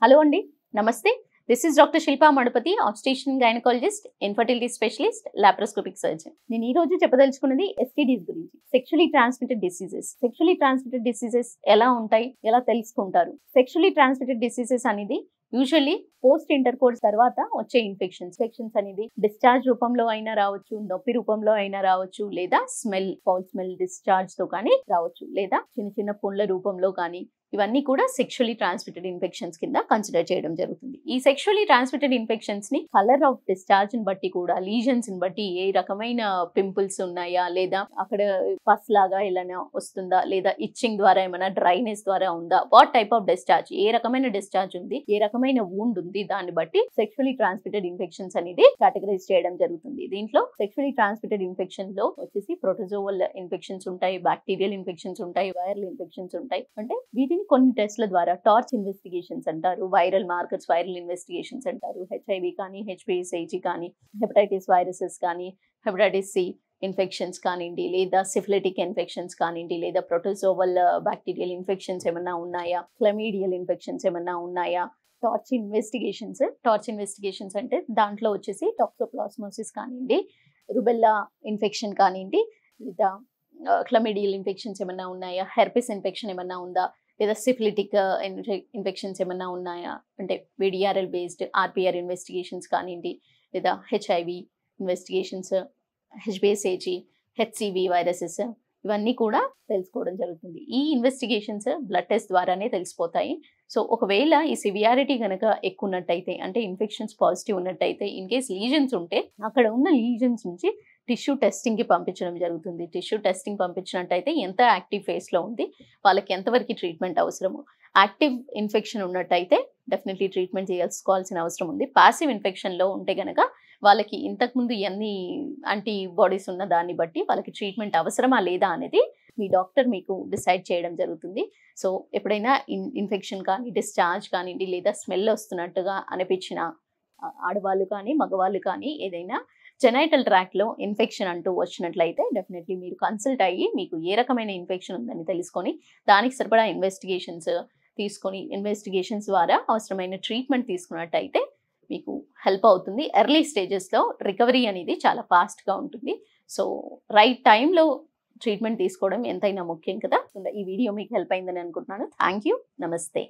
Hello అండి, నమస్తే. This is doctor Shilpa Manapati, obstetrician gynaecologist, infertility specialist, laparoscopic surgeon. నేను ఈ రోజు చెప్పదలుచుకున్నది STDs గురించి, sexually transmitted diseases. Sexually transmitted diseases ఎలా ఉంటాయి, ఎలా తెలుసుకుంటారు? సెక్షువల్లీ ట్రాన్స్మిటెడ్ డిసీజెస్ అనేది యూజువల్లీ పోస్ట్ ఇంటర్ కోర్స్ తర్వాత వచ్చే ఇన్ఫెక్షన్స్ అనేది డిశ్చార్జ్ రూపంలో అయినా రావచ్చు, నొప్పి రూపంలో అయినా రావచ్చు, లేదా ఫౌల్ స్మెల్ డిశ్చార్జ్ తో కానీ రావచ్చు, లేదా చిన్న చిన్న పుండ్ల రూపంలో కానీ. ఇవన్నీ కూడా సెక్షువల్లీ ట్రాన్స్మిటెడ్ ఇన్ఫెక్షన్స్ కింద కన్సిడర్ చేయడం జరుగుతుంది. ఈ సెక్షువల్లీ ట్రాన్స్మిటెడ్ ఇన్ఫెక్షన్స్ ని కలర్ ఆఫ్ డిశ్చార్జ్ ని బట్టి కూడా, లీజన్స్ ని బట్టి, ఏ రకమైన పింపుల్స్ ఉన్నాయా, లేదా అక్కడ పస్ లాగా ఏమైనా వస్తుందా, లేదా ఇచ్చింగ్ ద్వారా ఏమైనా డ్రైనెస్ ద్వారా ఉందా, వాట్ టైప్ ఆఫ్ డిశ్చార్జ్, ఏ రకమైన డిశ్చార్జ్ ఉంది, ఏ రకమైన వూండ్ ఉంది, దాన్ని బట్టి సెక్షువల్లీ ట్రాన్స్మిటెడ్ ఇన్ఫెక్షన్స్ అనేది కేటగరైజ్ చేయడం జరుగుతుంది. దీంట్లో సెక్షువల్లీ ట్రాన్స్మిటెడ్ ఇన్ఫెక్షన్ లో వచ్చేసి ప్రోటోజోవల్ ఇన్ఫెక్షన్స్ ఉంటాయి, బ్యాక్టీరియల్ ఇన్ఫెక్షన్స్ ఉంటాయి, వైరల్ ఇన్ఫెక్షన్స్ ఉంటాయి. అంటే వీటిని కొన్ని టెస్ట్ల ద్వారా టార్చ్ ఇన్వెస్టిగేషన్స్ అంటారు, వైరల్ మార్కర్స్, వైరల్ ఇన్వెస్టిగేషన్స్ అంటారు. HIV కానీ, HPSAG కానీ, హెపటైటిస్ వైరసెస్ కానీ, హెపటైటిస్ C ఇన్ఫెక్షన్స్ కానివ్వండి, లేదా సిఫిలిటిక్ ఇన్ఫెక్షన్స్ కానివ్వండి, లేదా ప్రోటోజోవల్ బ్యాక్టీరియల్ ఇన్ఫెక్షన్స్ ఏమన్నా ఉన్నాయా, క్లమీడియల్ ఇన్ఫెక్షన్స్ ఏమన్నా ఉన్నాయా. టార్చ్ ఇన్వెస్టిగేషన్స్ అంటే దాంట్లో వచ్చేసి టాక్సోప్లాస్మోసిస్ కానివ్వండి, రుబెల్లా ఇన్ఫెక్షన్ కానివ్వండి, లేదా క్లమీడియల్ ఇన్ఫెక్షన్స్ ఏమన్నా ఉన్నాయా, హెర్పిస్ ఇన్ఫెక్షన్ ఏమన్నా ఉందా, లేదా సిఫిలిటిక్ ఇన్ఫెక్షన్స్ ఏమన్నా ఉన్నాయా అంటే VDRL బేస్డ్ RPR ఇన్వెస్టిగేషన్స్ కానివ్వండి, లేదా HIV investigations, HPSAG, HCV viruses, ఇవన్నీ కూడా తెలుసుకోవడం జరుగుతుంది. ఈ ఇన్వెస్టిగేషన్స్ బ్లడ్ టెస్ట్ ద్వారానే తెలిసిపోతాయి. సో ఒకవేళ ఈ సివియారిటీ కనుక ఎక్కువ ఉన్నట్టయితే, అంటే ఇన్ఫెక్షన్స్ పాజిటివ్ ఉన్నట్టయితే, ఇన్ కేస్ లీజన్స్ ఉంటే అక్కడ ఉన్న లీజన్స్ నుంచి టిష్యూ టెస్టింగ్కి పంపించడం జరుగుతుంది. టిష్యూ టెస్టింగ్ పంపించినట్టయితే ఎంత యాక్టివ్ ఫేస్లో ఉంది, వాళ్ళకి ఎంతవరకు ట్రీట్మెంట్ అవసరము. యాక్టివ్ ఇన్ఫెక్షన్ ఉన్నట్టయితే డెఫినెట్లీ ట్రీట్మెంట్ చేసుకోవాల్సిన అవసరం ఉంది. పాసివ్ ఇన్ఫెక్షన్లో ఉంటే కనుక వాళ్ళకి ఇంతకుముందు ఎన్ని యాంటీబాడీస్ ఉన్న దాన్ని బట్టి వాళ్ళకి ట్రీట్మెంట్ అవసరమా లేదా అనేది మీ డాక్టర్ మీకు డిసైడ్ చేయడం జరుగుతుంది. సో ఎప్పుడైనా ఇన్ఫెక్షన్ కానీ, డిశ్చార్జ్ కానివ్వండి, లేదా స్మెల్ వస్తున్నట్టుగా అనిపించిన ఆడవాళ్ళు కానీ, మగవాళ్ళు కానీ, ఏదైనా జెనైటల్ ట్రాక్ట్లో ఇన్ఫెక్షన్ అంటూ వచ్చినట్లయితే డెఫినెట్లీ మీరు కన్సల్ట్ అయ్యి మీకు ఏ రకమైన ఇన్ఫెక్షన్ ఉందని తెలుసుకొని దానికి సరిపడా ఇన్వెస్టిగేషన్స్ తీసుకొని, ఇన్వెస్టిగేషన్స్ ద్వారా అవసరమైన ట్రీట్మెంట్ తీసుకున్నట్టయితే మీకు హెల్ప్ అవుతుంది. ఎర్లీ స్టేజెస్లో రికవరీ అనేది చాలా ఫాస్ట్గా ఉంటుంది. సో రైట్ టైంలో ట్రీట్మెంట్ తీసుకోవడం ఎంతైనా ముఖ్యం కదా. ఈ వీడియో మీకు హెల్ప్ అయిందని అనుకుంటున్నాను. Thank you. నమస్తే.